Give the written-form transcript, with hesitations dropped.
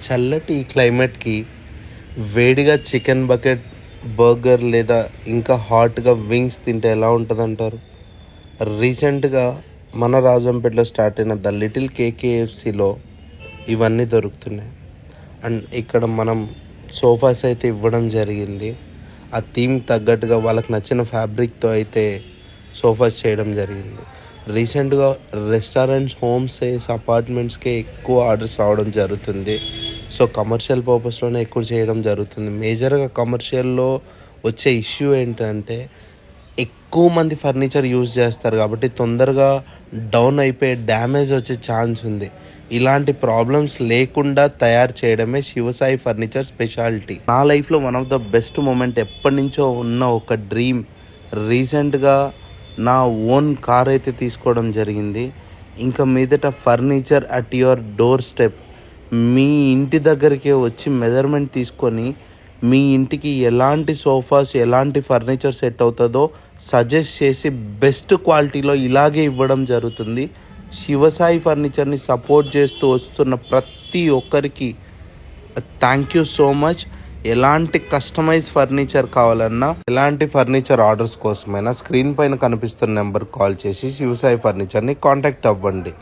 చల్లటి ఈ క్లైమేట్కి వేడిగా చికెన్ బకెట్ బర్గర్ లేదా ఇంకా హాట్గా వింగ్స్ తింటే ఎలా ఉంటుంది అంటారు? రీసెంట్గా మన రాజంపేటలో స్టార్ట్ అయిన ద లిటిల్ కేకేఎఫ్సిలో ఇవన్నీ దొరుకుతున్నాయి. అండ్ ఇక్కడ మనం సోఫాస్ అయితే ఇవ్వడం జరిగింది. ఆ థీమ్ తగ్గట్టుగా వాళ్ళకి నచ్చిన ఫ్యాబ్రిక్తో అయితే సోఫాస్ చేయడం జరిగింది. రీసెంట్గా రెస్టారెంట్స్, హోమ్ స్టేస్, అపార్ట్మెంట్స్కే ఎక్కువ ఆర్డర్స్ రావడం జరుగుతుంది. సో కమర్షియల్ పర్పస్లోనే ఎక్కువ చేయడం జరుగుతుంది. మేజర్గా కమర్షియల్లో వచ్చే ఇష్యూ ఏంటంటే ఎక్కువ మంది ఫర్నిచర్ యూజ్ చేస్తారు కాబట్టి తొందరగా డౌన్ అయిపోయి డ్యామేజ్ వచ్చే ఛాన్స్ ఉంది. ఇలాంటి ప్రాబ్లమ్స్ లేకుండా తయారు చేయడమే శివసాయి ఫర్నిచర్ స్పెషాలిటీ. నా లైఫ్లో one of the best moment, ఎప్పటి నుంచో ఉన్న ఒక డ్రీమ్, రీసెంట్గా నా ఓన్ కార్ అయితే తీసుకోవడం జరిగింది. ఇంకా మీదట furniture at your doorstep, మీ ఇంటి దగ్గరికే వచ్చి మెజర్మెంట్ తీసుకొని మీ ఇంటికి ఎలాంటి సోఫాస్, ఎలాంటి ఫర్నిచర్ సెట్ అవుతుందో సజెస్ట్ చేసి బెస్ట్ క్వాలిటీలో ఇలాగే ఇవ్వడం జరుగుతుంది. శివసాయి ఫర్నిచర్ని సపోర్ట్ చేస్తూ వస్తున్న ప్రతి ఒక్కరికి థ్యాంక్ యూ సో మచ్. ఎలాంటి కస్టమైజ్ ఫర్నిచర్ కావాలన్నా, ఎలాంటి ఫర్నిచర్ ఆర్డర్స్ కోసమైనా స్క్రీన్ పైన కనిపిస్తున్న నెంబర్ కాల్ చేసి శివసాయి ఫర్నిచర్ని కాంటాక్ట్ అవ్వండి.